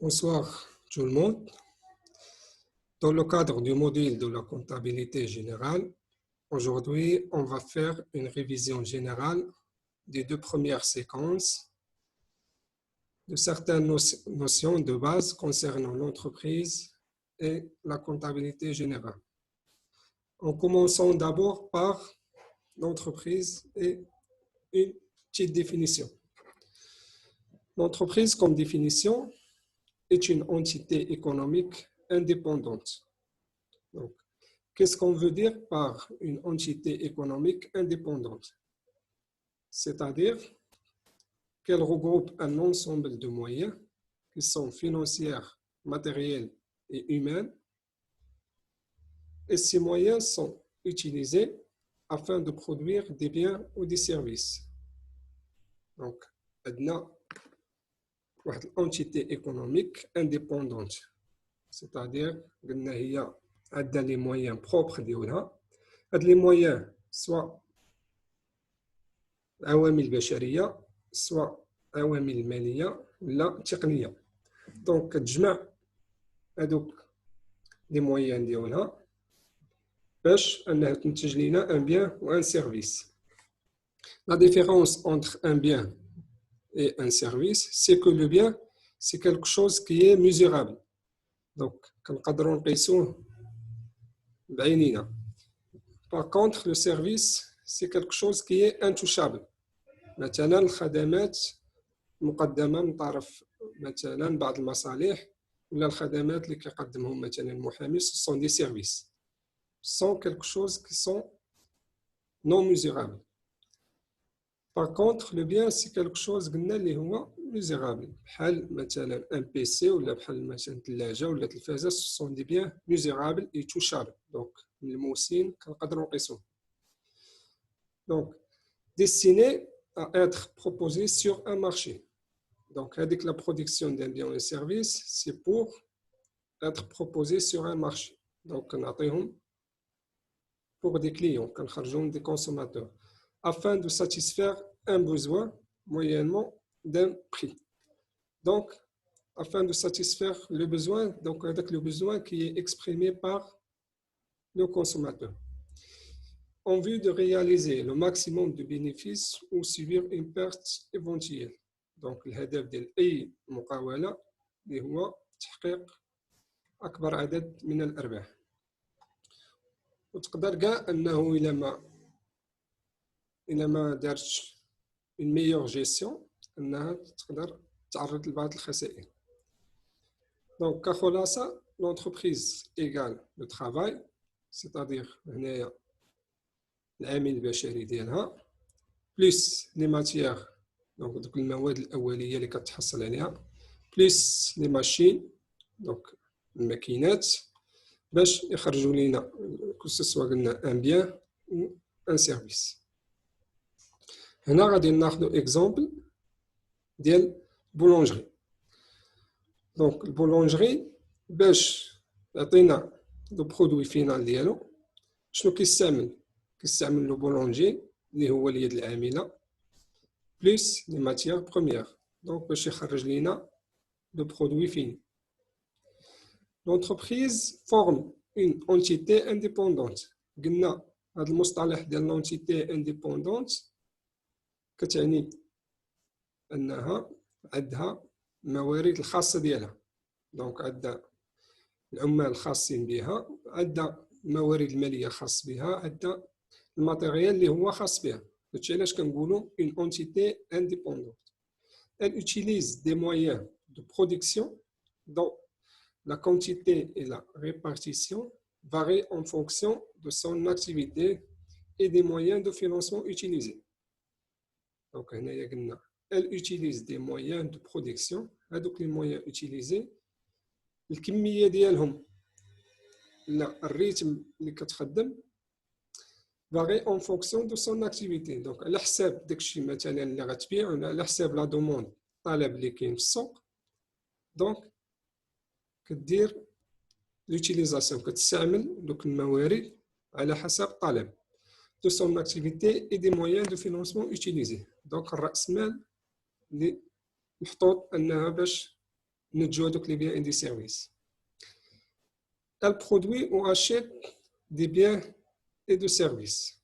Bonsoir tout le monde. Dans le cadre du module de la comptabilité générale, aujourd'hui, on va faire une révision générale des deux premières séquences de certaines notions de base concernant l'entreprise et la comptabilité générale. En commençant d'abord par l'entreprise et une petite définition. L'entreprise, comme définition, est une entité économique indépendante. Donc, qu'est-ce qu'on veut dire par une entité économique indépendante? C'est-à-dire qu'elle regroupe un ensemble de moyens qui sont financiers, matériels et humains, et ces moyens sont utilisés afin de produire des biens ou des services. Donc, عندنا واحد l'entité économique indépendante, c'est-à-dire قلنا هي عندها les moyens propres ديالها. هاد les moyens soit عوامل بشرية soit عوامل مالية ولا تقنية. دونك كتجمع هادوك les moyens ديالها باش انها تنتج لنا un bien ou un service. La différence entre un bien et un service, c'est que le bien, c'est quelque chose qui est mesurable. Donc, كنقدروا نقيسوه بعينينا. Par contre, le service, c'est quelque chose qui est intouchable. مثلا الخدمات مقدمة من طرف مثلا بعض المصالح ولا الخدمات اللي كيقدمهم مثلا المحامي، ce sont des services. Ce sont quelque chose qui sont non mesurables. Par contre, le bien, c'est quelque chose قلنا اللي هو mesurable. بحال مثلا un PC ولا بحال مثلا ثلاجة ولا تلفازة، ce sont des biens mesurables et touchables. Donc, ملموسين كنقدروا نقيسوهم. Donc, destiné à être proposé sur un marché. Donc, avec la production d'un bien ou un service, c'est pour être proposé sur un marché. Donc, pour des clients, des consommateurs, afin de satisfaire un besoin moyennement d'un prix. Donc, afin de satisfaire le besoin, donc avec le besoin qui est exprimé par le consommateur, en vue de réaliser le maximum de bénéfices ou subir une perte éventuelle. Donc, الهدف ديال أي مقاولة اللي هو تحقيق أكبر عدد من الأرباح. وتقدر كاع أنه إلا ما دارتش une meilleure gestion أنها تقدر تعرض لبعض الخسائر. Donc, كخلاصة, l'entreprise égale le travail, c'est-à-dire هنايا العامل البشري ديالها plus les matières, donc دوك المواد الأولية اللي كتحصل عليها, plus les machines, donc الماكينات باش يخرجوا لنا que ce soit قلنا un bien ou un service. هنا غادي ناخذوا اكزامبل ديال بولونجري. دونك البولونجري باش يعطينا لو برودوي فينال ديالو شنو كيستعمل لو بولونجي اللي هو اليد العامله بلس لي ماتيير بروميير، دونك باش يخرج لينا لو برودوي فيني. لونتربريز فورم اون اونتيتي انديبوندونت. قلنا هذا المصطلح ديال لونتيتي انديبوندونت كتعني انها عندها الموارد الخاصه ديالها. دونك عندها العمال الخاصين بها، عندها الموارد الماليه خاص بها، عندها الماتيريال اللي هو خاص بها. هادشي علاش كنقولوا une entité indépendante. Elle utilise des moyens de production dont la quantité et la répartition varient en fonction de son activité et des moyens de financement utilisés. Donc, elle utilise des moyens de production. Donc, les moyens utilisés, الكمية ديالهم لا الريتم اللي كتخدم varie en fonction de son activité. Donc, على حساب داكشي مثلا اللي غتبيع ولا على حساب لا دوموند، الطلب اللي كاين في السوق. دونك كدير لوتيليزاسيون، كتستعمل دوك الموارد على حسب الطلب de son activité et des moyens de financement utilisés. Donc, الرأس مال اللي محطوط أنها باش نتجو هذوك لي بيان اي دي سيرفيس. Elle produit ou achète des biens et des services.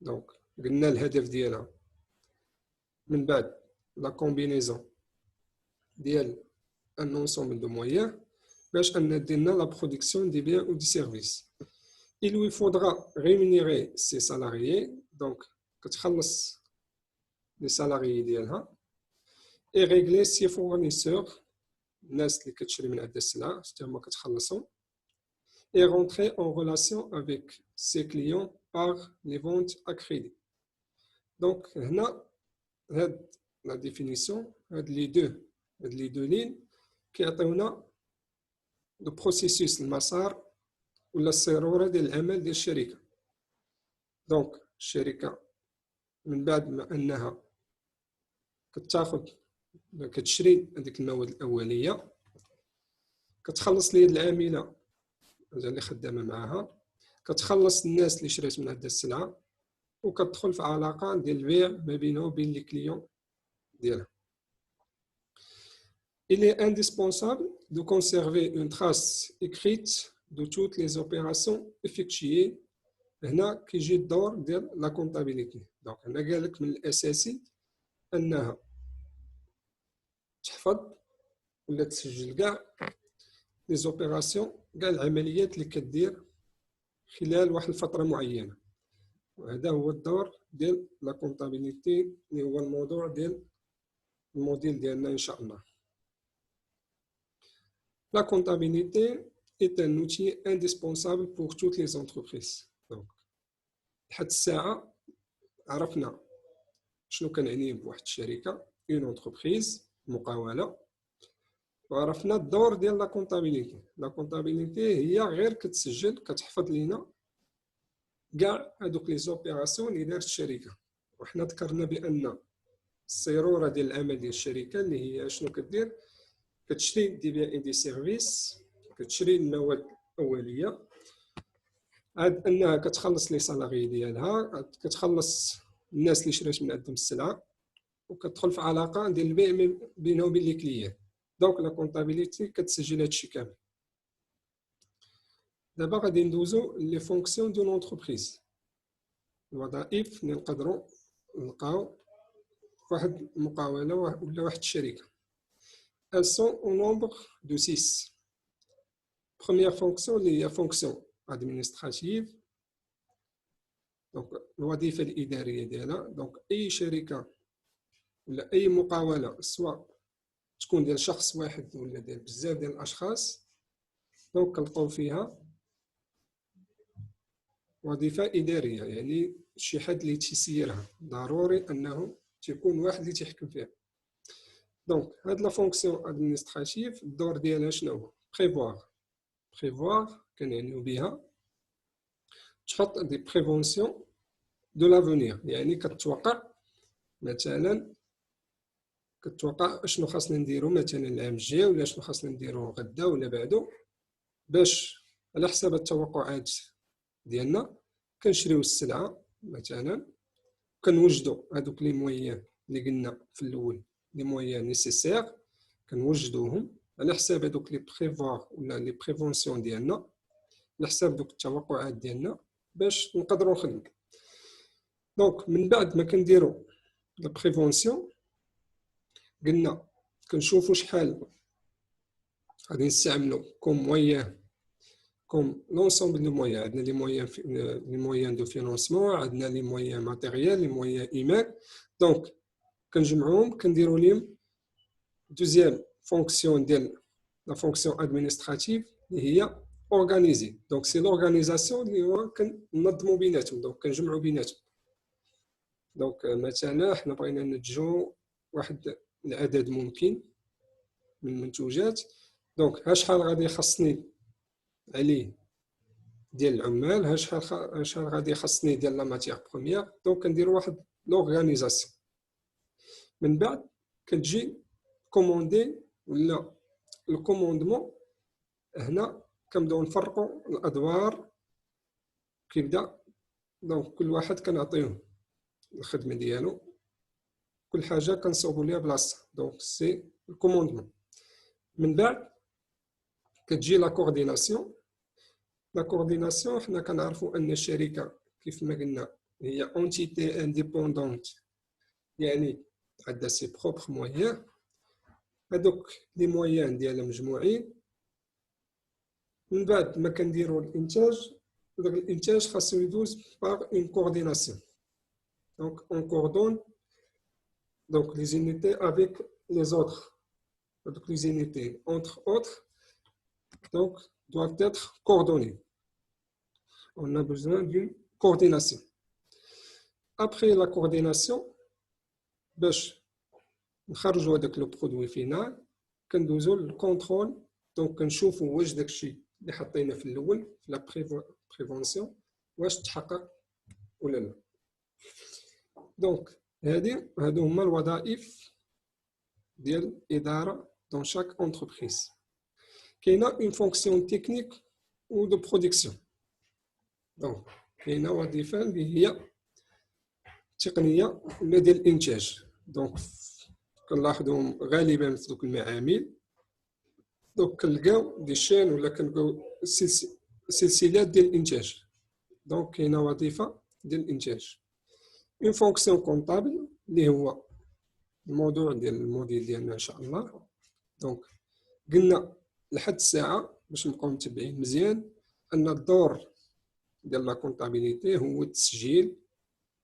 Donc قلنا الهدف ديالها من بعد la combinaison ديال un ensemble de moyens باش ان دير لنا la production des biens ou des services. Il lui faudra rémunérer ses salariés, donc كتخلص les salariés ديالها et régler ses fournisseurs, الناس اللي كتشري من عندها السلعة حتى هما كتخلصهم, et rentrer en relation avec ses clients par les ventes à crédit. Donc هنا هاد la définition هاد les deux lignes كيعطيونا le processus المسار ولا السيرورة ديال العمل ديال الشركة. دونك الشركة من بعد ما أنها كتشري هذيك المواد الأولية كتخلص ليد العاملة اللي خدامة معها, كتخلص الناس اللي شريت من عندها السلعة, وكتدخل في علاقة ديال البيع ما بينه وبين لي كليون ديالها. Il est indispensable de conserver une trace écrite de toutes les opérations effectuées. هنا كيجي الدور ديال لا كونطابيليتي. دونك هنا قال لك من الاساسي انها تحفظ ولا تسجل كاع لي زوبيراسيون, كاع العمليات اللي كدير خلال واحد الفتره معينه, وهذا هو الدور ديال لا كونطابيليتي اللي هو الموضوع ديال الموديل ديالنا ان شاء الله. La comptabilité est un outil indispensable pour toutes les entreprises. Donc, لحد الساعة عرفنا شنو كنعني بواحد الشركة, une entreprise, مقاولة, وعرفنا الدور ديال لا كونطابيليتي. لا كونطابيليتي هي غير كتسجل كتحفظ لينا كاع هذوك لي زوبيراسيون اللي دارت الشركة. وحنا ذكرنا بأن السيرورة ديال العمل ديال الشركة اللي هي شنو كدير, كتشري دي بيان دي سيرفيس, كتشري المواد الأولية, عاد أنها كتخلص لي سالاري ديالها, كتخلص الناس اللي شريت من عندهم السلعة, وكتدخل في علاقة ديال البيع بينها وبين لي كليون. دونك لا كونطابيليتي كتسجل هادشي كامل. دابا غادي ندوزو لي فونكسيون دون اونتربريز, الوظائف اللي نقدروا نلقاو فواحد المقاولة ولا واحد الشركة. Elles sont au nombre de 6. Première fonction, il y a fonction administrative. Donc, الوظيفة الإدارية ديالها. Donc, أي شركة ولا أي مقاولة سواء تكون ديال شخص واحد ولا ديال بزاف ديال الأشخاص, دونك كنلقاو فيها وظيفة إدارية, يعني شي حد اللي تيسيرها, ضروري أنه تيكون واحد اللي تيحكم فيها. دونك هاد لا فونكسيون ادمنستراتيف الدور ديالها شنو هو؟ بريفوار كنعنيو بها تحط دي بريفونسيون دو لافونير, يعني كتوقع مثلا شنو خاصنا نديرو مثلا العام الجاي, ولا شنو خاصنا نديرو غدا ولا بعدو, باش على حساب التوقعات ديالنا كنشريو السلعه مثلا, كنوجدوا هذوك لي مويان اللي قلنا في الاول لي مويان نيسيسير, كنوجدوهم على حساب هذوك لي بريفوار ولا لي بريفونسيون ديالنا, على حساب دوك التوقعات ديالنا باش نقدروا نخدموا. دونك من بعد ما كنديروا لا بريفونسيون قلنا كنشوفوا شحال غادي نستعملوا كوم مويان, كوم لونسومبل دو مويان. عندنا لي مويان دو فينانسمون, عندنا لي مويان ماتيريال, لي مويان ايمان. دونك كنجمعوهم كنديروا لهم دوزيام فونكسيون ديال لا فونكسيون ادمنستراتيف اللي هي اورغانيزي. دونك سي لورغانيزاسيون اللي هو كننظموا بيناتهم, دونك كنجمعوا بيناتهم. دونك مثلا حنا بغينا ننتجو واحد العدد ممكن من المنتوجات, دونك ها شحال غادي يخصني عليه ديال العمال, ها شحال غادي يخصني ديال لا ماتيير بروميير. دونك كنديروا واحد لورغانيزاسيون. من بعد كتجي كوموندي ولا الكوموندمون. هنا كنبداو نفرقوا الادوار كيبدا. دونك كل واحد كنعطيوه الخدمه ديالو, كل حاجه كنصوبوا ليها بلاصه. دونك سي الكوموندمون. من بعد كتجي لا كورديناسيون. لا كورديناسيون حنا كنعرفوا ان الشركه كيف ما قلنا هي اونتيتي انديبوندونت، يعني عندها سي بروبر مويان. هادوك لي مويان ديالها مجموعين. من بعد ما كنديروا الانتاج، داك الانتاج خاصو يدوز باغ اون كورديناسيون. دونك اون كوردون donc les unités avec les autres. Donc les unités entre autres donc doivent être coordonnées. On a besoin d'une coordination. Après la coordination, باش نخرجوا هذاك لو برودوي فينال كندوزو للكونترول. دونك كنشوفوا واش داكشي اللي حطينا في الاول في لا بريفونسيون واش تحقق ولا لا. دونك هادو هما الوظائف ديال الاداره دون شاك انتربريز. كاينه اون فونكسيون تكنيك و دو برودكسيون. دونك كاينه وظيفه اللي هي تقنيه ولا ديال الانتاج. دونك كنلاحظوهم غالبا في دوك المعامل. دونك كنلقاو دي شين ولا كنلقاو سلسلات ديال الانتاج. دونك كاينه وظيفه ديال الانتاج. اون فونكسيون كونطابل اللي هو الموضوع ديال الموديل ديالنا ان شاء الله. دونك قلنا لحد الساعه باش نبقاو متبعين مزيان ان الدور ديال لا كونطابيليتي هو تسجيل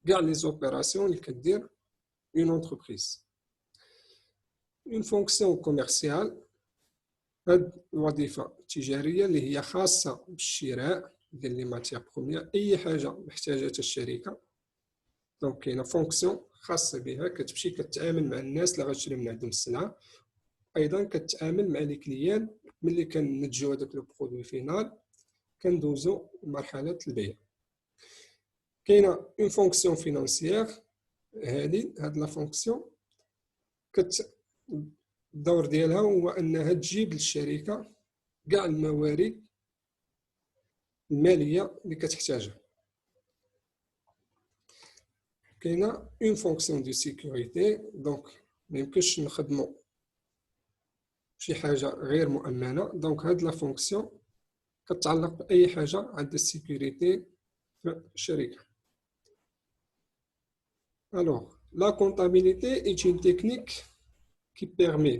كاع لي زوبيراسيون اللي كدير اون انتربريز. اون فونكسيون كوميرسيال، هاد الوظيفه التجاريه اللي هي خاصه بالشراء ديال لي ماتيير بروميير، اي حاجه محتاجاتها الشركه. دونك كاينه فونكسيون خاصه بها كتمشي كتعامل مع الناس اللي غتشري من عندهم السلعه، ايضا كتعامل مع لي كليان. ملي كننتجو هذاك لو برودوي فينال كندوزو لمرحله البيع. كاينه اون فونكسيون فينانسيير. هاد لا فونكسيون الدور ديالها هو انها تجيب للشركه كاع الموارد الماليه اللي كتحتاجها. كاينه اون فونكسيون دو سيكوريتي. دونك ما يمكنش نخدموا شي حاجه غير مؤمنه. دونك هاد لا فونكسيون كتعلق باي حاجه عندها السيكوريتي في الشركه. Alors, la comptabilité est une technique qui permet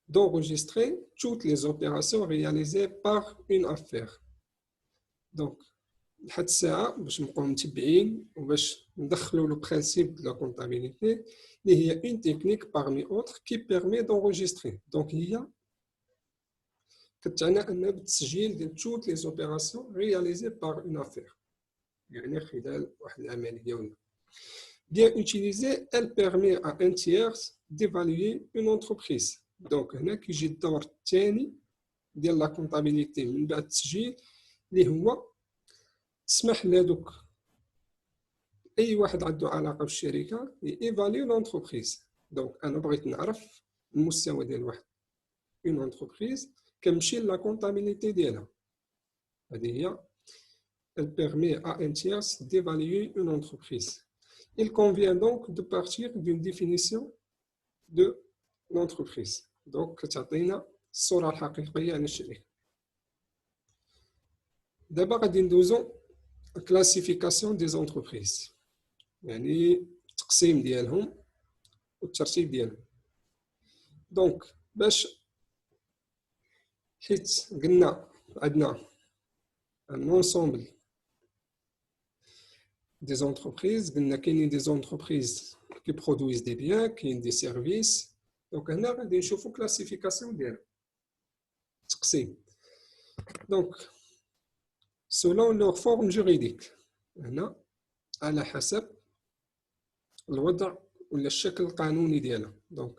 d'enregistrer toutes les opérations réalisées par une affaire. Donc, لحد الساعة باش نبقاو متبعين وباش ندخلوا لو برينسيپ دو لا كونطابيليتي اللي هي une technique parmi autres qui permet d'enregistrer. Donc هي كتعنى أنها بالتسجيل ديال toutes les opérations réalisées par une affaire، يعني خلال واحد العملية ولا. Bien utilisée, elle permet à un tiers d'évaluer une entreprise. Donc هنا كيجي الدور الثاني ديال لا كونطابيليتي من بعد التسجيل اللي هو تسمح لهذوك اي واحد عنده علاقه بالشركه ايفاليو لونتربريز. دونك انا بغيت نعرف المستوى ديال واحد اون انتربريز كنمشي لا كونطابيليتي ديالها. هذه هي elle permet à un tiers d'évaluer une entreprise. Il convient donc de partir d'une définition de l'entreprise. Donc كتعطينا الصوره الحقيقيه عن الشركه. دابا غادي ندوزو classification des entreprises، يعني التقسيم ديالهم والترتيب ديالهم. دونك باش حيت قلنا عندنا un ensemble des entreprises، قلنا كاينين des entreprises qui produisent des biens، كاين des services. دونك هنا غادي نشوفوا classification ديالهم، تقسيم. دونك selon leur forme juridique، هنا على حسب الوضع ولا الشكل القانوني ديالها. دونك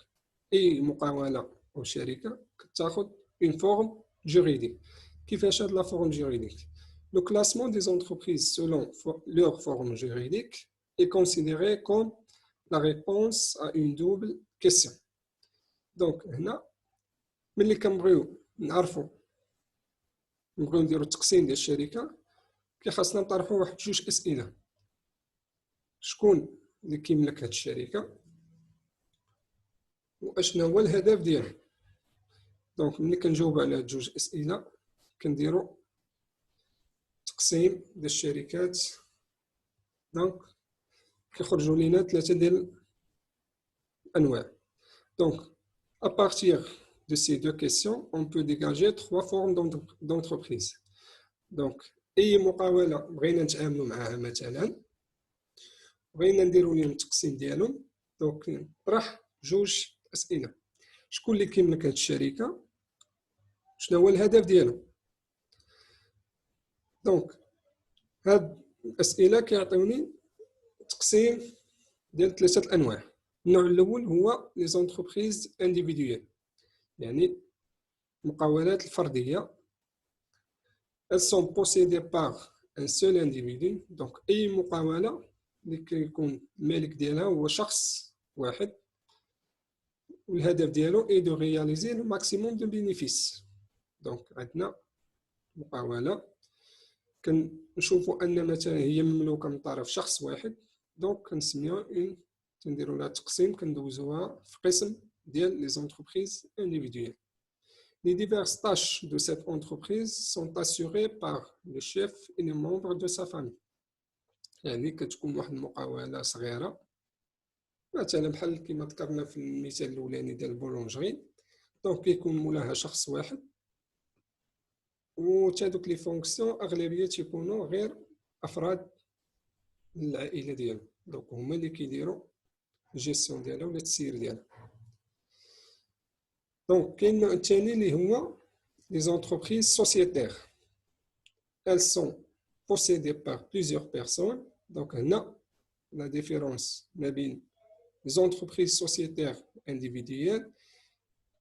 اي مقاولة او شركة كتاخذ une forme juridique. كيفاش هاد لا forme juridique؟ Le classement des entreprises selon leur forme juridique est considéré comme la réponse à une double question. دونك هنا ملي كنبغيو نعرفوا نبغيو نديرو التقسيم ديال الشركة كيخاصنا نطرحوا واحد جوج اسئله. شكون اللي كيملك هاد الشركه واشنا هو الهدف ديالها؟ دونك ملي كنجاوب على هاد جوج اسئله كنديروا تقسيم ديال الشركات. دونك كيخرجوا لينا 3 ديال الانواع. دونك à partir de ces deux questions on peut dégager 3 formes d'entreprise. دونك اي مقاوله بغينا نتعاملوا معها مثلا بغينا نديروا لهم التقسيم ديالهم. دونك نطرح جوج اسئله: شكون اللي كيملك هاد الشركه؟ شنو هو الهدف ديالو؟ دونك هاد الاسئله كيعطيوني تقسيم ديال 3 الانواع. النوع الاول هو لي زونتربريز انديفيدويل، يعني المقاولات الفرديه. elles sont possédées par un seul individu. دونك اي مقاوله اللي كيكون المالك ديالها هو شخص واحد، والهدف ديالو اي دو رياليزي لو ماكسيموم دو بينيفيس. دونك عندنا مقاوله كنشوفوا ان مثلا هي مملوكه من طرف شخص واحد، دونك كنسميوها كنديروا لها تقسيم، كندوزوها في قسم ديال لي زونتربريز انديفيدويل. Les diverses tâches de cette entreprise sont assurées par le chef et les membres de sa famille. يعني كتكون واحد المقاولة صغيرة مثلا بحال كما ذكرنا في المثال الأولاني ديال البولونجري، دونك كيكون مولاها شخص واحد، وتادوك لي فونكسيون أغلبية تيكونوا غير أفراد العائلة ديالو، دونك هما اللي كيديروا الجيستيون ديالها ولا التسيير ديالها. دونك كاين النوع الثاني اللي هو les entreprises sociétaires. Elles sont possédées par plusieurs personnes. Donc هنا la différence ما بين les entreprises sociétaires individuelles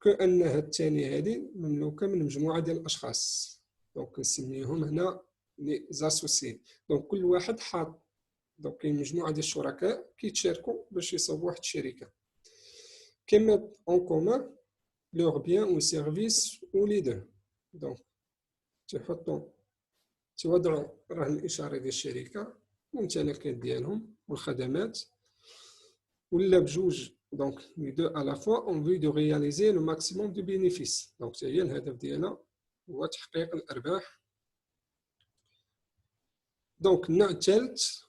كأنها الثانية هذه مملوكة من مجموعة ديال الأشخاص، دونك كنسميهم هنا لي زاسوسي. دونك كل واحد حاط، دونك كاين مجموعة ديال الشركاء كيتشاركوا باش يصاوبوا واحد الشركة، كيما en commun leurs biens ou services ou les deux. دونك تيوضعوا رهن الإشارة ديال الشركة والممتلكات ديالهم والخدمات، ولا بجوج. دونك les deux à la fois en vue de réaliser le maximum de bénéfices. دونك هي الهدف ديالها هو تحقيق الأرباح. دونك النوع الثالث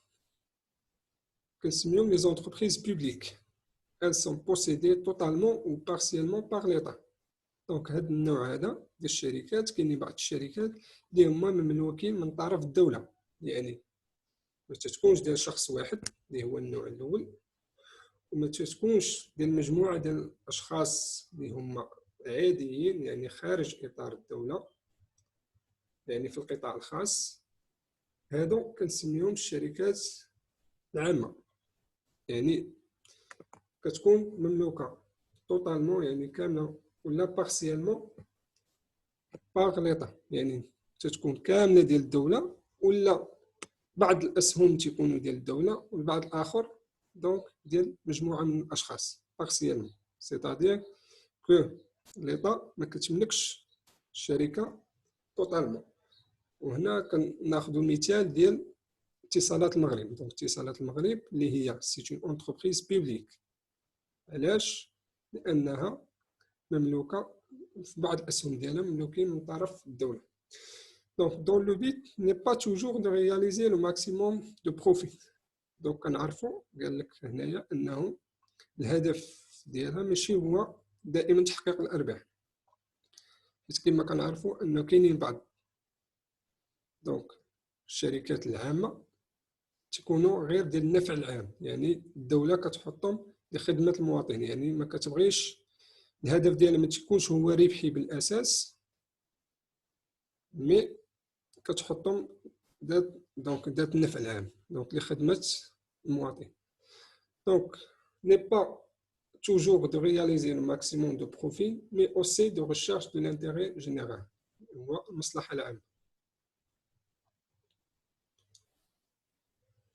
كنسميهم les entreprises publiques. Elles sont possédées totalement ou partiellement par l'État. دونك هاد النوع هذا ديال الشركات كاينين بعض الشركات اللي هما مملوكين من طرف الدولة، يعني ما تتكونش ديال شخص واحد اللي هو النوع الأول، وما تتكونش ديال مجموعة ديال الأشخاص اللي هما عاديين يعني خارج إطار الدولة، يعني في القطاع الخاص. هادو كنسميهم الشركات العامة، يعني كتكون مملوكة توتالمون يعني كاملة ولا بارسيالمون باغ ليطا، يعني تتكون كاملة ديال الدولة، ولا بعض الأسهم تيكونوا ديال الدولة والبعض الآخر دونك ديال مجموعة من الأشخاص بارسيالمون. سيتادير كو ليطا ما كتملكش الشركة توتالمون. وهنا كناخذوا مثال ديال اتصالات المغرب. دونك اتصالات المغرب اللي هي سي اون انتربريز بيبليك. علاش؟ لأنها مملوكة في بعض الأسهم ديالها مملوكين من طرف الدولة. Donc, dans le but n'est pas toujours de réaliser le maximum de profit. Donc, كنعرفوا قال لك هنايا أنه الهدف ديالها ماشي هو دائما تحقيق الأرباح، حيت كما كنعرفوا أنه كاينين بعض دونك الشركات العامة تكونوا غير ديال النفع العام، يعني الدولة كتحطهم لخدمة المواطن، يعني ما كتبغيش الهدف ديالها ما تكونش هو ربحي بالاساس، مي كتحطهم ذات النفع العام، دونك لخدمه المواطن. دونك ني با toujours de réaliser le maximum de profit mais aussi de recherche de l'intérêt général، هو المصلحه العامه.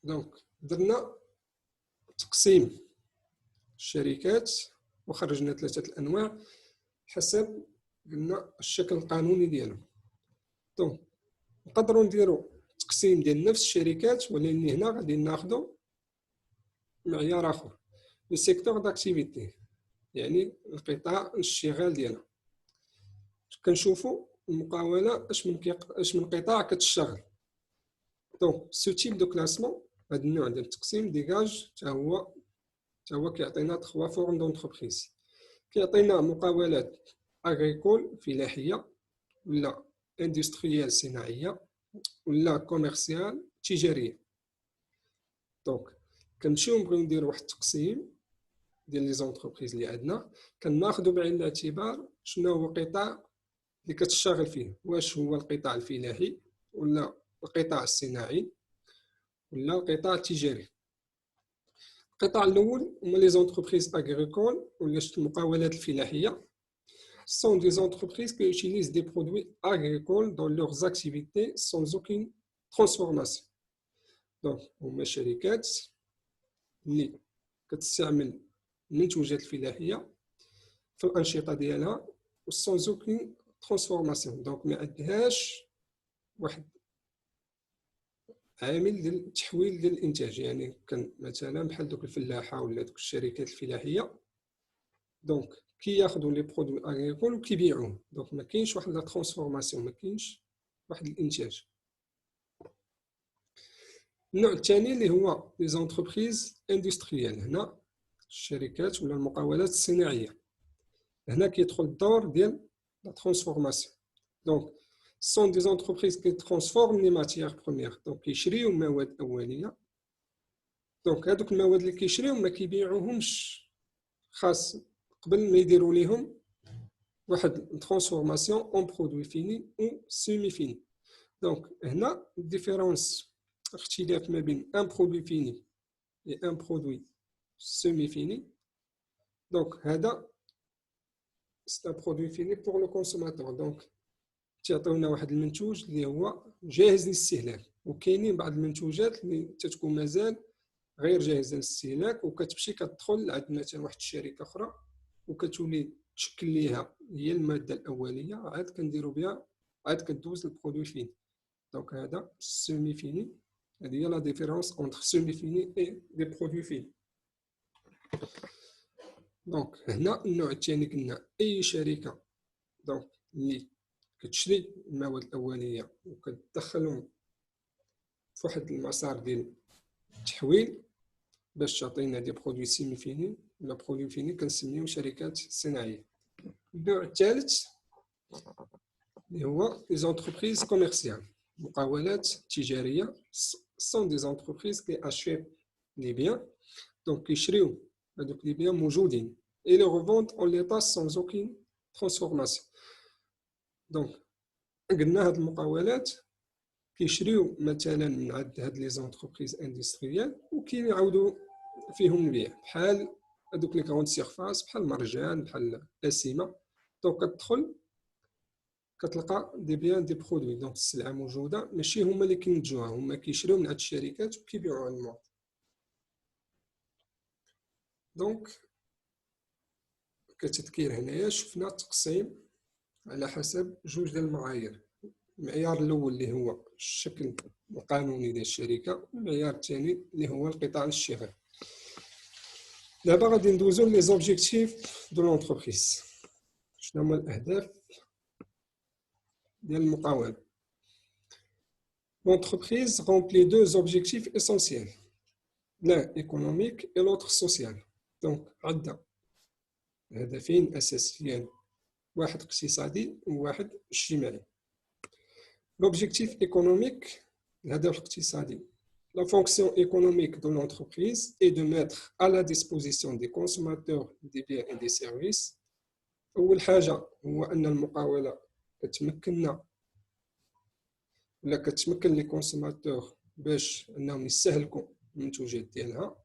دونك درنا تقسيم الشركات وخرجنا 3 الانواع حسب قلنا الشكل القانوني ديالهم. دونك نقدروا نديروا تقسيم ديال نفس الشركات، ولكن هنا غادي ناخذوا معيار اخر، لو سيكتور داكتيفيتي، يعني القطاع الاشتغال ديالها. كنشوفوا المقاوله اش من قطاع كتشتغل. دونك سو تيب دو كلاسمون، هذا النوع ديال التقسيم ديجاج حتى هو كيعطينا 3 فورم دونتربريز. كيعطينا مقاولات اغريكول فلاحيه، ولا اندستريال صناعيه، ولا كوميرسيال تجاريه. دونك كنمشيو نبغيو نديرو واحد التقسيم ديال لي زونتربريز اللي عندنا، كناخذوا بعين الاعتبار شنو هو القطاع اللي كتشتغل فيه، واش هو القطاع الفلاحي ولا القطاع الصناعي ولا القطاع التجاري. القطاع الاول هما لي زونتربريز اغريكول ولا المقاولات الفلاحيه. sont des entreprises qui utilisent des produits agricoles dans leurs activités sans aucune transformation. Donc هما شركات اللي كتستعمل المنتوجات الفلاحيه في الانشطه ديالها sans aucune transformation. دونك ما عندهاش واحد عامل ديال التحويل ديال الانتاج، يعني كان مثلا بحال دوك الفلاحه ولا دوك الشركات الفلاحيه، دونك كياخذوا لي برودوي اغريكول وكيبيعوهم. دونك ما كاينش واحد لا ترانسفورماسيون، ما كاينش واحد الانتاج. النوع الثاني اللي هو لي زونتربريز اندستريال، هنا الشركات ولا المقاولات الصناعيه. هنا كيدخل الدور ديال لا ترانسفورماسيون. دونك sont des entreprises qui transforment les matières premières. Donc كيشريو مواد اوليه، دونك هذوك المواد اللي كيشريو ما كيبيعوهمش، خاص قبل ما يديروا ليهم واحد ترانسفورماسيون اون برودوي فيني او سيمي فيني. دونك هنا الديفيرونس، اختلاف ما بين ان برودوي فيني et un produit semi-fini. Donc, c'est un produit fini pour le consommateur. Donc, تعطيونا واحد المنتوج اللي هو جاهز للاستهلاك، وكاينين بعض المنتوجات اللي تتكون مازال غير جاهزه للاستهلاك، وكتمشي كتدخل عند مثلا واحد الشركه اخرى وكتولي تشكل ليها هي الماده الاوليه، عاد كنديروا بها، عاد كدوز للبرودوي فيني. دونك هذا سيمي فيني. هذه هي لا ديفيرونس اونتر سيمي فيني اي دي برودوي فيني. دونك هنا النوع الثاني قلنا اي شركه دونك اللي كتشري المواد الاوليه وكتدخلهم في واحد المسار ديال التحويل باش تعطينا دي برودوي سيمي فيني ولا برودوي فيني، كنسميو شركات صناعيه. النوع الثالث اللي هو لي زونتربريز كوميرسيال، مقاولات تجاريه. sont des entreprises qui achètent les biens, donc كيشريو هذوك لي بيان موجودين et les revendent en l'état sans aucune transformation. دونك قلنا هاد المقاولات كيشريو مثلا من عند هاد لي زونتربريز اندستريال وكيعاودوا فيهم البيع، بحال هذوك لي كروند سيرفاس، بحال مرجان، بحال اسيمه. دونك كتدخل كتلقى دي بيان دي برودوي، دونك السلعه موجوده، ماشي هما اللي كينتجوها، هما كيشريو من عند الشركات وكيبيعوها للمواطن. دونك كتذكير هنايا شفنا تقسيم على حسب جوج ديال المعايير. المعيار الاول اللي هو الشكل القانوني ديال الشركه، والمعيار الثاني اللي هو القطاع الاشتغالي. دابا غادي ندوزو لي زوبجيكتيف دو لونتربريز. شنو هما الاهداف ديال المقاولة؟ L'entreprise remplit deux objectifs essentiels, l'un économique et l'autre social. Donc عندنا هدفين اساسيين، واحد اقتصادي وواحد اجتماعي. L'objectif économique, الهدف الاقتصادي. La fonction économique de l'entreprise est de mettre à la disposition des consommateurs des biens et des services. أول حاجة هو أن المقاولة كتمكننا ولا كتمكن لي كونسوماتور باش انهم يستهلكوا المنتوجات ديالها.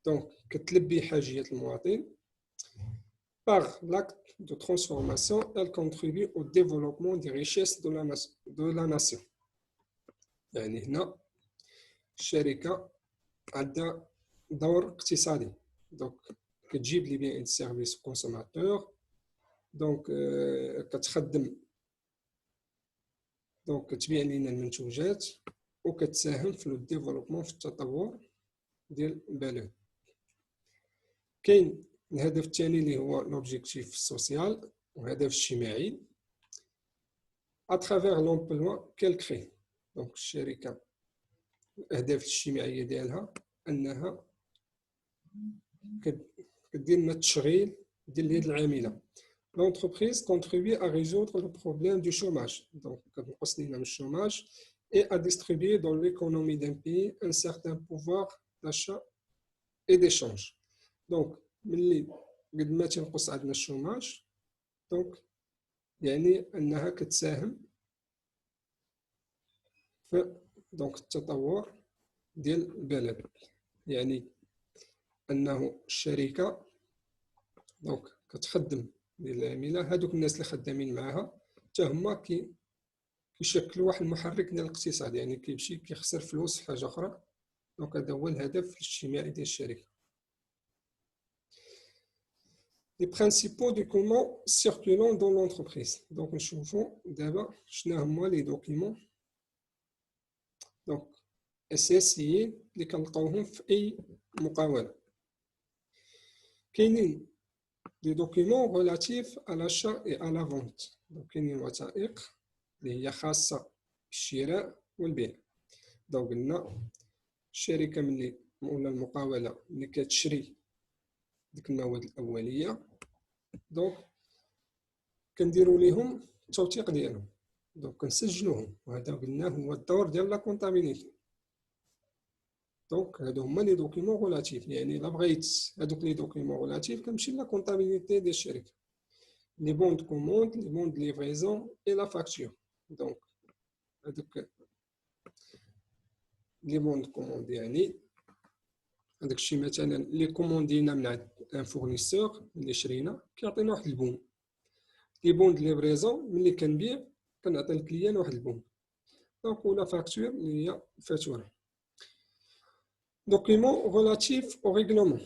دونك كتلبي حاجيات المواطن. Par l'acte de transformation, elle contribue au développement des richesses de la nation. يعني هنا الشركة عندها دور اقتصادي، دونك كتجيب لي بيان سيرفيس كونسوماتور، دونك كتخدم، دونك كتبيع لنا المنتوجات وكتساهم في الديفلوبمون، في التطور ديال البلد. كاين الهدف الثاني اللي هو لوبجيكتيف سوسيال وهدف اجتماعي. à travers l'emploi qu'elle crée. Donc الشركة الأهداف الاجتماعية ديالها أنها كدير لنا التشغيل ديال اليد العاملة. L'entreprise contribue à résoudre le problème du chômage, donc le chômage, et à distribuer dans l'économie d'un pays un certain pouvoir d'achat et d'échange. Donc, ملي قد ما تنقص عندنا الشوماج دونك يعني أنها كتساهم في دونك التطور ديال البلد. يعني أنه الشركة دونك كتخدم ديال العاملة، هادوك الناس اللي خدامين معاها حتى هما كيشكلوا واحد المحرك ديال الاقتصاد، يعني كيمشي كيخسر فلوس في حاجة أخرى. دونك هذا هو الهدف الاجتماعي ديال الشركة. Les principaux documents circulant dans l'entreprise. Donc, نشوفوا دابا شنو هما لي دوكيمون دونك أساسيين اللي كنلقاوهم في أي مقاولة. كاينين des documents relatifs à l'achat et à la vente. Donc, كاينين وثائق اللي هي خاصة بالشراء والبيع. دونك قلنا الشركة ملي ولا المقاولة ملي كتشري ديك المواد الأولية دونك كنديروا ليهم التوثيق ديالهم، دونك كنسجلوهم، وهذا قلنا هو الدور ديال لا كونطابيليتي. دونك هادو هما لي دوكيمون غولاتيف، يعني الا بغيت هادوك لي دوكيمون غولاتيف كنمشي لا كونطابيليتي ديال الشركه، لي بون دو كوموند، لي بون دو ليفريزون اي لا فاكتور. دونك هادوك لي بون دو كوموند يعني هذاك الشيء مثلا لي كوموندينا من عند ان فورنيسور اللي شرينا كيعطينا واحد البون. لي بون دو ليفريزون ملي كنبيع كنعطي الكليان واحد البون. دونك ولا فاكتور اللي هي فاتوره. Documents relatifs au règlement,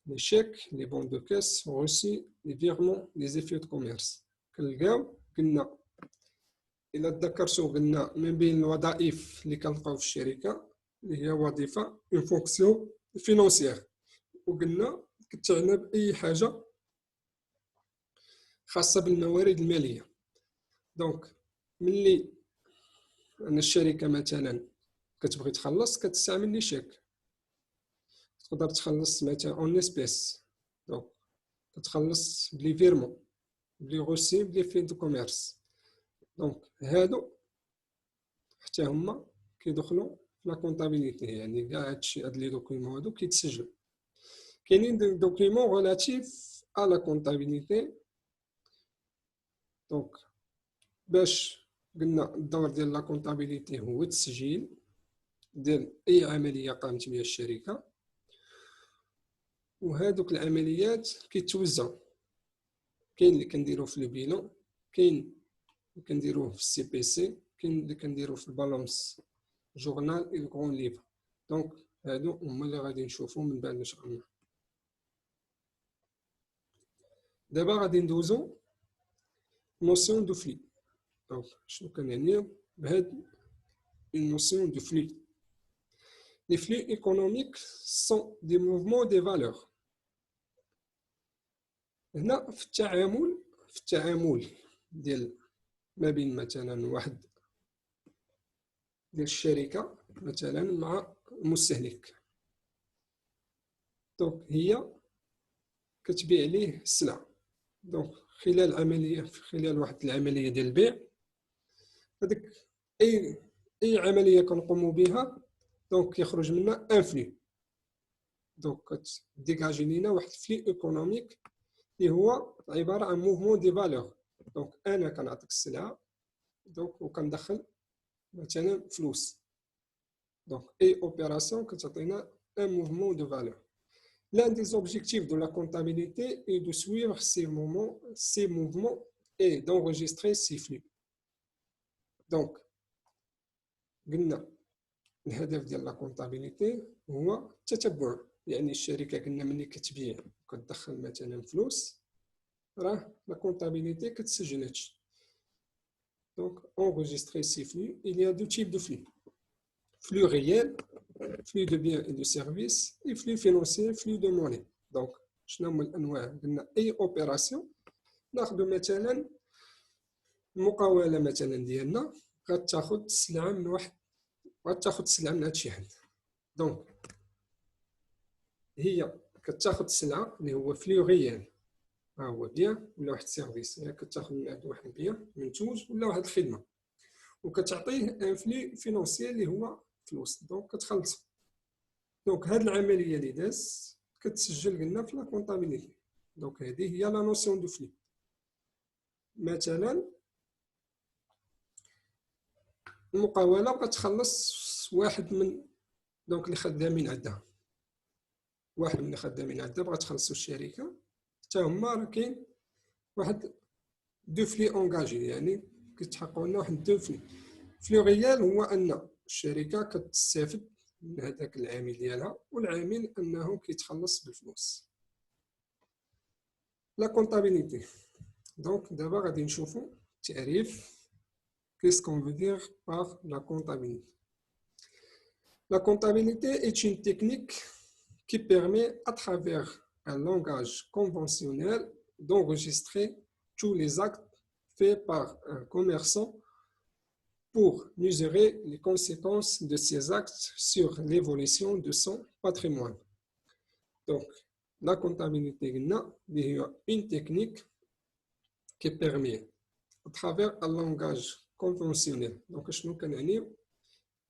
les chèques, les bons de caisse, reçus, les virements, les effets de commerce. كنلقاو قلنا إلا تذكرتو قلنا من بين الوظائف اللي كنلقاو في الشركة اللي هي وظيفة اون فونكسيون فينونسيير، وقلنا كتعنى بأي حاجة خاصة بالموارد المالية. دونك ملي أن الشركة مثلا كتبغي تخلص كتستعمل لي شيك، تقدر تخلص مثلا اون اسبيس، دونك كتخلص بلي فيرمون بلي غوسي بلي في دو كوميرس. دونك هادو حتى هما كيدخلوا في لا كونطابيليتي، يعني كاع هادشي هاد لي دوكيمون هادو كيتسجلوا. كاينين دي دوكيمون ريلاتيف ا لا كونطابيليتي. دونك باش قلنا الدور ديال لا كونطابيليتي هو التسجيل ديال اي عمليه قامت بها الشركه، وهادوك العمليات كيتوزعوا. كاين اللي كنديروه في البيلون، كاين اللي كنديروه في السي بي سي، كاين اللي كنديروه في البالونس جورنال اي غون ليفر. دونك هادو هما اللي غادي نشوفو من بعد ان شاء الله. دابا غادي ندوزو نوسيون دو فلي. دونك شنو كنعنيو بهاد النوسيون دو فلي؟ Les flux économiques sont des mouvements des valeurs. هنا في التعامل ديال ما بين مثلا واحد ديال الشركة مثلا مع المستهلك. دونك هي كتبيع ليه السلعة. دونك خلال واحد العملية ديال البيع، هذيك أي عملية كنقومو بها دونك يخرج منها ان فلي. دونك كتديكاجي لينا واحد الفلي ايكونوميك اللي هو عبارة عن موفمون دي فالور. دونك أنا كنعطيك السلعة دونك وكندخل مثلا فلوس. دونك أي أوبيراسيون كتعطينا ان موفمون دو فالور. L'un des objectifs de la comptabilité est de suivre ces mouvements et d'enregistrer ces flux. Donc, قلنا الهدف ديال لا كونطابيليتي هو التتبع. يعني الشركة قلنا ملي كتبيع وكتدخل مثلا فلوس راه لا كونطابيليتي كتسجل هادشي. Donc, enregistrer ces flux, il y a deux types de flux. Flux réel, flux de biens et de services, et flux financier, flux de monnaie. Donc, شنو هما الأنواع؟ قلنا أي أوبيراسيون ناخدو مثلا المقاولة مثلا ديالنا غتاخد السلعة من واحد، غتاخد السلعة من هاد شي حد. دونك هي كتاخد السلعة اللي هو فلو ريال، ها هو بيان ولا واحد السيرفيس، هي كتاخد من عند واحد البيان منتوج ولا واحد الخدمة، وكتعطيه ان فلي فينونسيال اللي هو فلوس، دونك كتخلصو. دونك هاد العملية اللي داز كتسجل قلنا في لا كونطابيليتي. دونك هذه هي لا نوسيون دو فلي. مثلا المقاولة بغات تخلص واحد من دونك اللي خدامين عندها، واحد من اللي خدامين عندها بغات تخلصو الشركة، حتى هما راه كاين واحد دو فلي اونغاجي، يعني كيتحققوا لنا واحد دو فلي. فلو ريال هو ان الشركة كتستافد من هذاك العامل ديالها، والعامل انه كيتخلص بالفلوس. لا كونطابيليتي. دونك دابا غادي نشوفوا التعريف. Qu'est-ce qu'on veut dire par la comptabilité? La comptabilité est une technique qui permet, à travers un langage conventionnel, d'enregistrer tous les actes faits par un commerçant pour mesurer les conséquences de ces actes sur l'évolution de son patrimoine. Donc, la comptabilité est une technique qui permet, à travers un langage conventionnel, donc شنو كنعني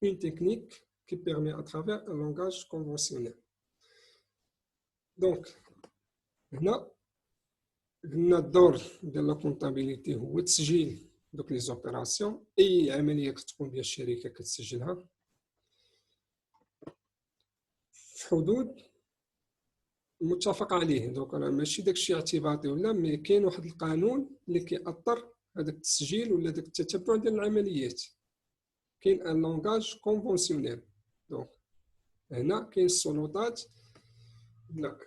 une technique qui permet à travers un langage conventionnel. Donc هنا قلنا الدور ديال لا كونطابيليتي هو تسجيل دوك لي زوبيراسيون، اي عمليه كتقوم بها الشركه كتسجلها في حدود متفق عليه. دونك راه ماشي داكشي اعتباطي ولا، مي كاين واحد القانون اللي كيأطر هذاك التسجيل ولا داك التتبع ديال العمليات. كاين ان لونغاج كونفونسيونيل. دونك هنا كاين السلطات،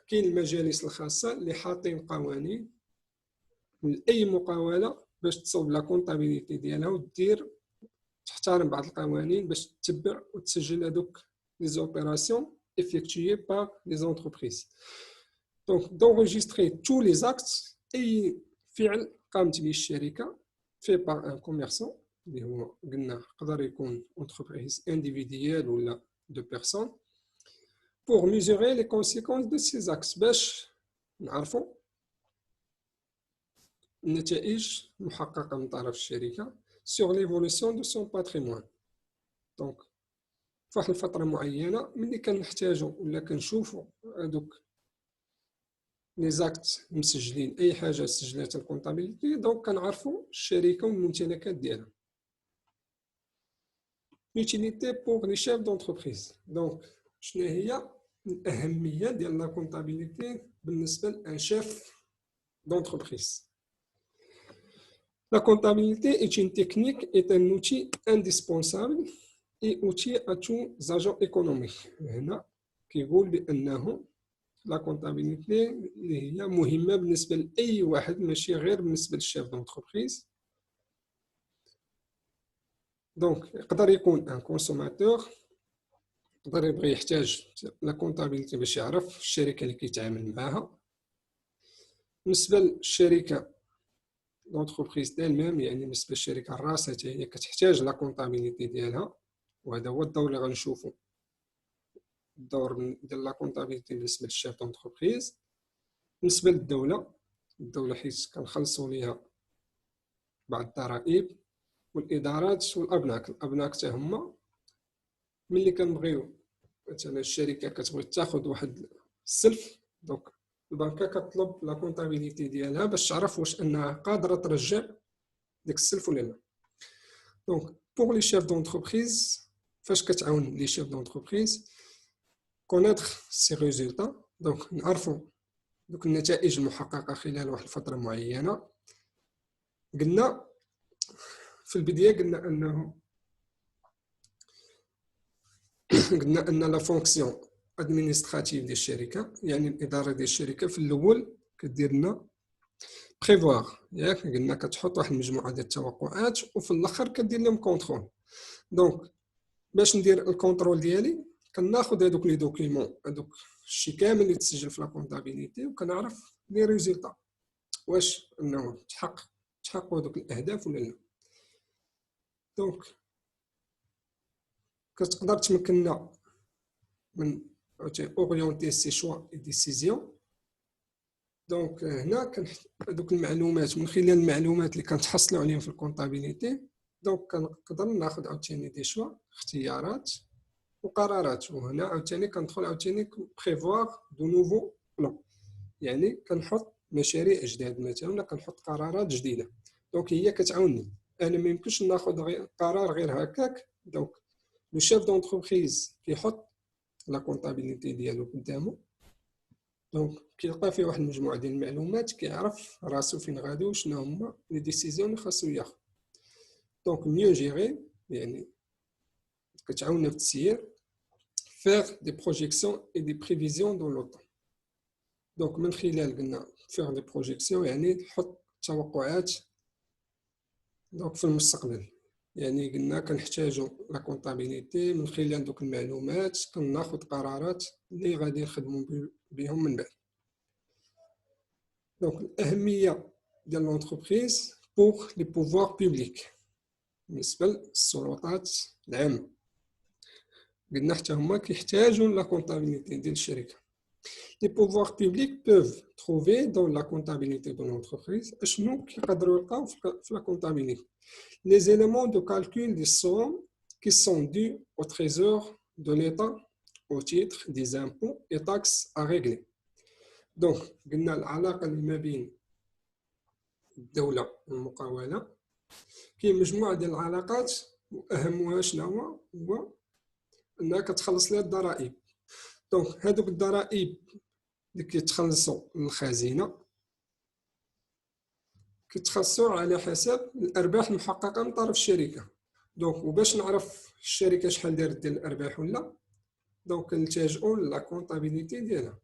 كاين المجالس الخاصه اللي حاطين قوانين لاي مقاوله باش تصوب لا كونطابيليتي ديالها ودير تحترم بعض القوانين باش تتبع وتسجل هذوك لي زوبيراسيون effectuées par les entreprises. Donc d'enregistrer tous les actes اي فعل قامت به الشركه fait par un commerçant اللي هو قلنا يقدر يكون entreprise individuelle ولا de personnes, pour mesurer les conséquences de ces actes باش نعرفوا النتائج المحققه من طرف الشركه sur l'évolution de son patrimoine. دونك في واحد الفتره معينه ملي كنحتاجوا ولا كنشوفوا هذوك لي زاكت مسجلين، اي حاجه سجلات الكونطابيليتي، دونك كنعرفوا الشركه والممتلكات ديالها. l'utilité pour les chefs d'entreprise. دونك شنو هي الاهميه ديال لا كونطابيليتي بالنسبه لان شيف d'entreprise? La comptabilité est une technique, est un outil indispensable et outil à tous les agents économiques. هنا كيقول بأنه la comptabilité هي مهمة بالنسبة لأي واحد، ماشي غير بالنسبة للشيف d'entreprise. دونك يقدر يكون ان كونسوماتور، يقدر يبغي يحتاج لا كونطابيليتي باش يعرف الشركة اللي كيتعامل معاها. بالنسبة للشركة لونتربريز ديال ميم، يعني بالنسبه للشركه الراسه حتى هي كتحتاج لا كونطابيليتي ديالها، وهذا هو الدور اللي غنشوفو، الدور ديال لا كونطابيليتي بالنسبه للشيف دونتربريز. بالنسبه للدوله، الدوله حيت كنخلصوا ليها بعض الضرائب، والادارات والابناك. الابناك حتى هما ملي كنبغيو مثلا الشركه كتبغي تاخذ واحد السلف، دونك البنكه كتطلب لا كونطابيليتي ديالها باش تعرف واش انها قادره ترجع داك السلف ولا لا. دونك بور لي شيف دونتربريز، فاش كتعاون لي شيف دونتربريز كونيتر سي ريزولتا، دونك نعرفوا دوك النتائج المحققه خلال واحد الفتره معينه. قلنا في البدايه قلنا ان لا فونكسيون ادمينستراتيف ديال الشركه، يعني الاداره ديال الشركه في الاول كدير لنا بريفوار، ياك قلنا كتحط واحد المجموعه ديال التوقعات وفي الاخر كدير لهم كونترول. دونك باش ندير الكونترول ديالي كناخذ هذوك لي دوكيمون، هذوك الشيء كامل اللي تسجل في لا كونطابيليتي، وكنعرف لي ريزولطا واش انه تحققوا هذوك الاهداف ولا لا. دونك كتقدر تمكننا من اورينتي سي شوا اي ديسيزيون. دونك هنا هذوك المعلومات، من خلال المعلومات اللي كنتحصلوا عليهم في الكونطابيليتي، دونك كنقدر ناخذ عاوتاني دي شوا اختيارات وقرارات. وهنا عاوتاني كندخل عاوتاني بريفوار دو نوفو بلان، يعني كنحط مشاريع جداد مثلا، ولا كنحط قرارات جديده. دونك هي كتعاونني. انا ما يمكنش ناخذ قرار غير هكاك. دونك لو شيف دونتربريز كيحط لا كونطابيليتي ديالو قدامه، دونك كيلقى فيه واحد المجموعه ديال المعلومات، كيعرف راسو فين غادي وشنو هما لي ديسيزيون اللي خاصو ياخذ. دونك ميو جيري يعني كتعاوننا في التسيير، faire des projections et des prévisions dans le temps. دونك من خلال قلنا faire des projections يعني تحط توقعات دونك في المستقبل. يعني قلنا كنحتاجوا لا كونطابيليتي، من خلال دوك المعلومات كناخذ قرارات اللي غادي نخدموا بهم من بعد. دونك الأهمية ديال لونتربريز بوغ لي بوفوار بوبليك، بالنسبة للسلطات العامة، قلنا حتى هما كيحتاجوا لا كونطابيليتي ديال الشركة. Les pouvoirs publics peuvent trouver dans la comptabilité de l'entreprise اشنو كيقدروا يلقاو في لا كونطابيليتي les éléments de calcul des sommes qui sont dus au trésor de l'État au titre des impôts et taxes à régler. Donc قلنا العلاقة اللي ما بين الدولة والمقاولة، كاين مجموعة ديال العلاقات وأهمها شنو هو أنها كتخلص لها الضرائب. دونك هادوك الضرائب اللي كيتخلصوا للخزينة كيتخلصوا على حسب الأرباح المحققة من طرف الشركة. دونك وباش نعرف الشركة شحال دارت ديال الأرباح ولا، دونك كنلتجئوا لا كونطابيليتي ديالها.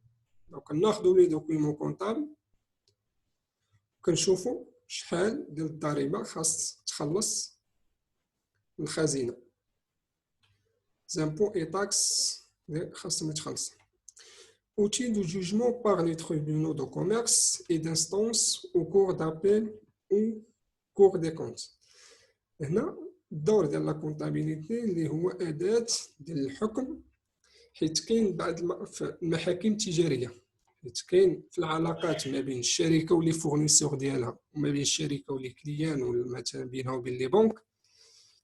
دونك ناخذوا لي دوكيمون كونطابل كنشوفوا شحال ديال الضريبة خاص تخلص للخزينة، زامبو اي تاكس اللي خاصهم يتخلصوا. Outil de jugement par les tribunaux de commerce et d'instance au cours d'appel ou cours des comptes. هنا الدور ديال لا كونطابيليتي اللي هو أداة ديال الحكم، حيت كاين بعض المحاكم التجارية، حيت كاين في العلاقات ما بين الشركة ولي فورنيسور ديالها، وما بين الشركة ولي كليان، ولا مثلا بينها وبين لي بنك،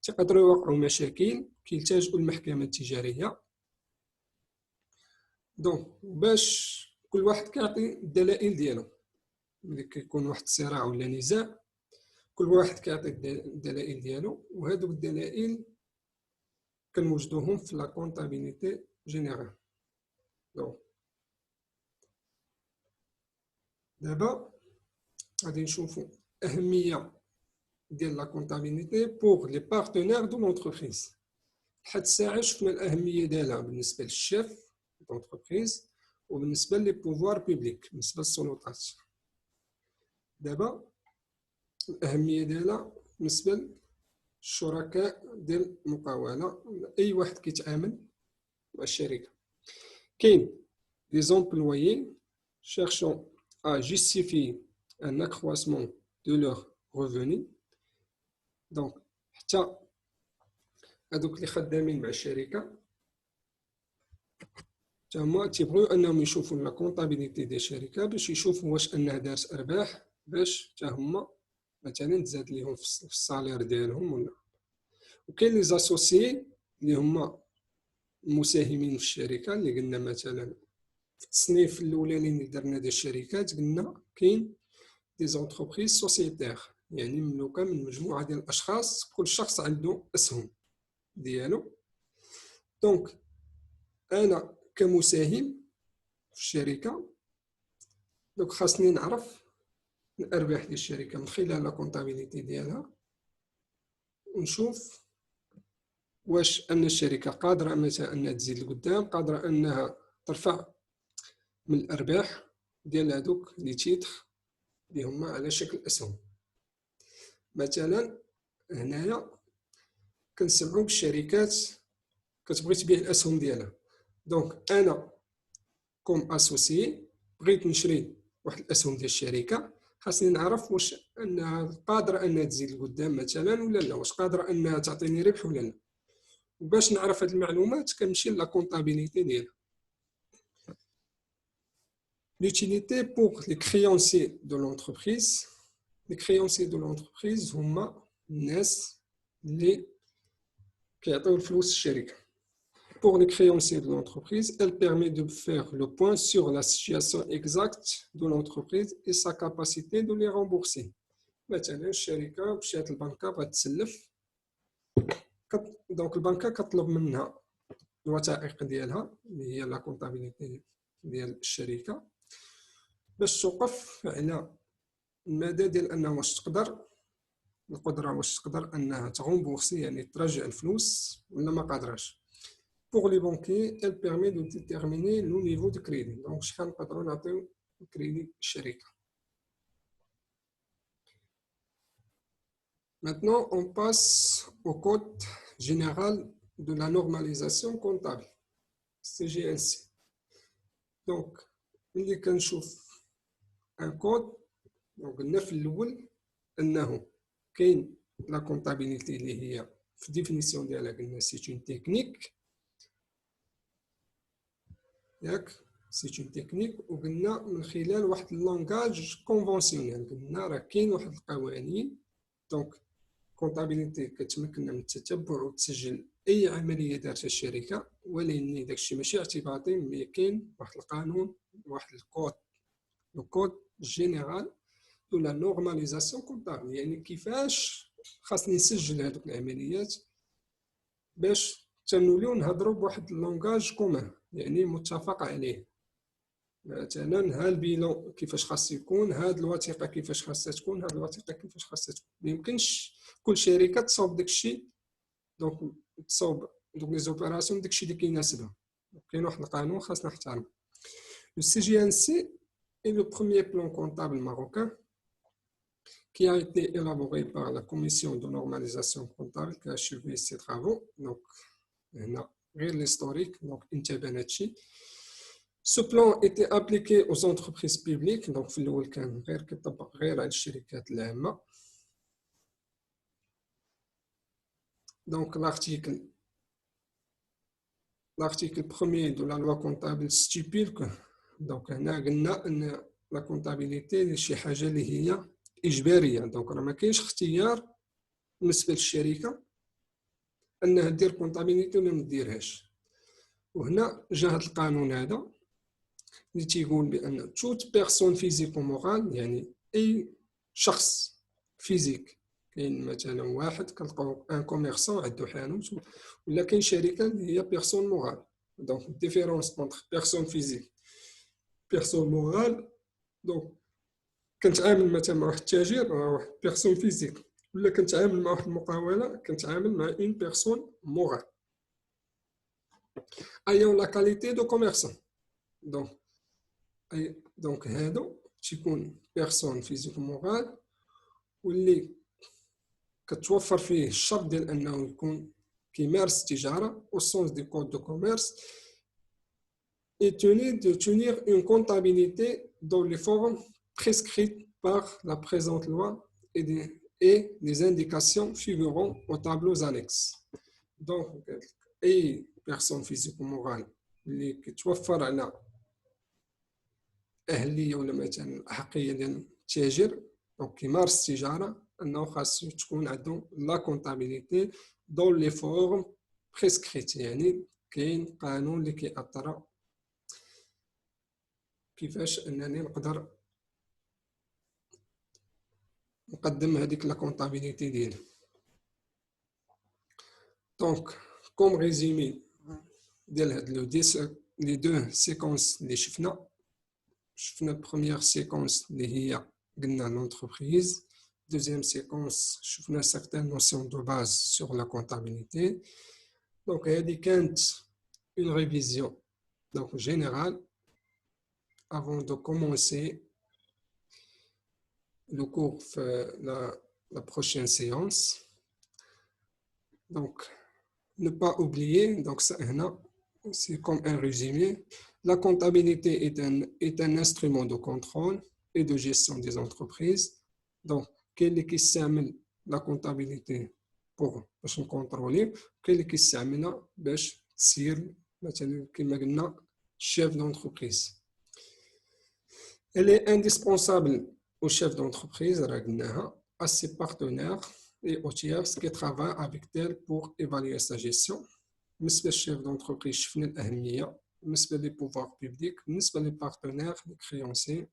تقدروا يوقعوا مشاكل كيلتجئوا للمحكمة التجارية. دونك باش كل واحد كيعطي الدلائل ديالو، ملي كيكون واحد الصراع ولا نزاع كل واحد كيعطي الدلائل ديالو، وهذوك الدلائل كنوجدوهم في لا كونطابيليتي جينيرال. دونك دابا غادي نشوفوا أهمية ديال لا كونطابيليتي بوغ لي بارتنير دو لونتربريز. لحد الساعة شفنا الأهمية ديالها بالنسبة للشيف دونتربريز وبالنسبة لي بوفوار بوبليك، بالنسبة للسلطات. دابا الأهمية ديالها بالنسبة للشركاء ديال المقاولة، أي واحد كيتعامل مع الشركة. كاين لي زومبلويي cherchant à justifier un accroissement de leurs revenus. دونك حتى هادوك اللي خدامين مع الشركة تما تيبغيو انهم يشوفوا لا كونطابيليتي ديال الشركه باش يشوفوا واش انها دارت ارباح، باش حتى هما مثلا تزاد ليهم في الصالير ديالهم ولا. وكاين لي زاسوسيي اللي هما المساهمين في الشركه، اللي قلنا مثلا في التصنيف الاولاني اللي درنا ديال الشركات قلنا كاين دي زونتربريز سوسيتير، يعني مملوكه من مجموعه ديال الاشخاص، كل شخص عنده اسهم ديالو. دونك انا كمساهم في الشركه، دونك خاصني نعرف الارباح ديال الشركه من خلال لا كونطابيليتي ديالها، ونشوف واش ان الشركه قادره مثلا انها تزيد لقدام، قادره انها ترفع من الارباح ديال هذوك لي تيتر اللي هما على شكل اسهم. مثلا هنايا كنسمعوا بالشركات كتبغي تبيع الاسهم ديالها. دونك انا كوم اسوسيي بغيت نشري واحد الاسهم ديال الشركه، خاصني نعرف واش انها قادره انها تزيد لقدام مثلا ولا لا، واش قادره انها تعطيني ربح ولا لا. وباش نعرف هاد المعلومات كنمشي لا كونطابيليتي ديالها. L'utilité pour les créanciers de l'entreprise. Les créanciers de l'entreprise هما الناس اللي كيعطيو الفلوس الشركه. Pour les créanciers de l'entreprise, elle permet de faire le point sur la situation exacte de l'entreprise et sa capacité de les rembourser. مثلا الشركه مشات للبنكه بغات تسلف، دونك البنكه كطلب منها الوثائق ديالها اللي هي لا كونطابيليتي ديال الشركه باش توقف على المدى ديال انها واش تقدر واش تقدر انها تغومبورسي يعني ترجع الفلوس ولا ما قادراش. Pour les banquiers, elle permet de déterminer le niveau de crédit. Donc شحال نقدروا نعطيو الكريدي للشركه. Maintenant, on passe au code général de la normalisation comptable, CGNC. Donc, ملي كنشوف un code donc قلنا في الاول انه كاين لا كونطابيليتي اللي هي في الديفينيسيون ديالها قلنا سي اون تكنيك ياك سي اون تكنيك، وقلنا من خلال واحد اللونغاج كونفونسيونيل قلنا راه كاين واحد القوانين. دونك كونطابيليتي كتمكننا من التتبع وتسجل اي عمليه دارتها الشركه، ولكن داكشي ماشي اعتباطي، مي كاين واحد القانون واحد الكود، لو كود جينيرال دو لا نورماليزاسيون كونطابل، يعني كيفاش خاصني نسجل هذوك العمليات باش تنوليو نهضروا بواحد اللونغاج كومان يعني متفق عليه. مثلا ها البيلون كيفاش خاص يكون، هاد الوثيقه كيفاش خاصها تكون، هاد الوثيقه كيفاش خاصها تكون. ما يمكنش كل شركه تصاوب داكشي، دونك تصاوب دوك لي زوبيراسيون داكشي اللي كيناسبها. كاين واحد القانون خاصنا نحترمو. Le CGNC est le premier plan comptable marocain qui a été élaboré par la Commission de normalisation comptable qui a achevé ses travaux. Donc, غير l'historique, donc انتبه هادشي. Ce plan était appliqué aux entreprises publiques, donc في الأول كان غير كيطبق غير على الشركات العامة. Donc l'article 1er de la loi comptable stipule que donc هنا قلنا ان لا كونطابيليتي شي حاجه اللي هي اجباريه، دونك راه ما كاينش اختيار بالنسبه للشركه انها دير كونطابيليتي ولا ما ديرهاش. وهنا جا هذا القانون هذا اللي تيقول بان توت بيرسون فيزيك ومورال، يعني اي شخص فيزيك، كاين مثلا واحد كنلقاو ان كوميرسون عنده حانوت، ولا كاين شركه اللي هي بيرسون مورال. دونك ديفيرونس اونتر بيرسون فيزيك بيرسون مورال، دونك كنتعامل مثلا مع واحد التاجر راه واحد بيرسون فيزيك، ولا كنتعامل مع واحد المقاوله كنتعامل مع اون بيرسون مورال ايون لا كاليتي دو كوميرسون. دونك هادو تيكون بيرسون فيزيك مورال واللي كتوفر فيه الشرط ديال انه يكون كيمارس التجاره au sens du code de commerce est tenu de tenir une comptabilité dans les formes prescrites par la présente loi et les indications figurant aux tableaux annexes. Donc اي personne physique ou morale اللي كتوفر على اهليه ولا مثلا الاحقيه ديال التاجر دونك كيمارس التجاره، انه خاص تكون عنده لا كونطابيليتي دون لي فورم بريسكريت، يعني كاين قانون اللي كيأطر كيفاش انني نقدر نقدم هذيك لا كونطابيليتي ديالي. دونك كوم ريزومي ديال هاد لي دو سيكونس اللي شفنا بروميير سيكونس اللي هي قلنا لونتربريز، deuxième séquence شفنا certaines notions de base sur la comptabilité. Donc هذه كانت une révision donc générale avant de commencer le cours la prochaine séance. Donc ne pas oublier, donc ça c'est comme un résumé. La comptabilité est un instrument de contrôle et de gestion des entreprises. Donc, كاين اللي كيستعمل لا كونتابيليتي باش نكونترولي، وكاين اللي كيستعملها باش تسير مثلا كما قلنا chef d'entreprise. Elle est indispensable au chef d'entreprise à ses partenaires et aux tiers qui travaillent avec elle pour évaluer sa gestion. بالنسبة للشيف d'entreprise شفنا الأهمية، بالنسبة لي pouvoir public، بالنسبة لي partenaires les créanciers،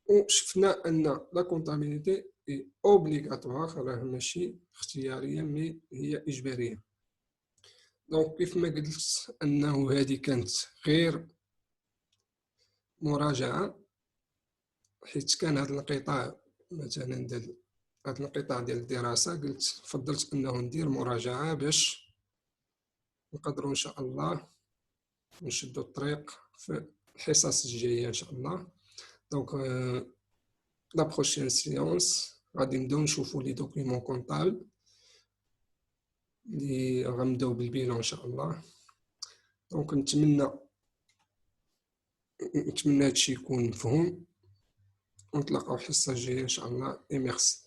وشفنا أن لا comptabilité est obligatoire، راه ماشي اختيارية مي هي إجبارية. دونك كيف ما قلت أنه هذه كانت غير مراجعة، حيت كان هذا الانقطاع مثلا ديال هذا الانقطاع ديال الدراسة، قلت فضلت أنه ندير مراجعة باش نقدروا إن شاء الله نشدوا الطريق في الحصص الجاية إن شاء الله. دونك لا بروشين سيونس غادي نبداو نشوفوا لي دوكيومون كونطابل اللي غنبداو بالبيلون إن شاء الله. دونك نتمنى هادشي يكون مفهوم، ونتلاقاو الحصة الجاية إن شاء الله. ميرسي.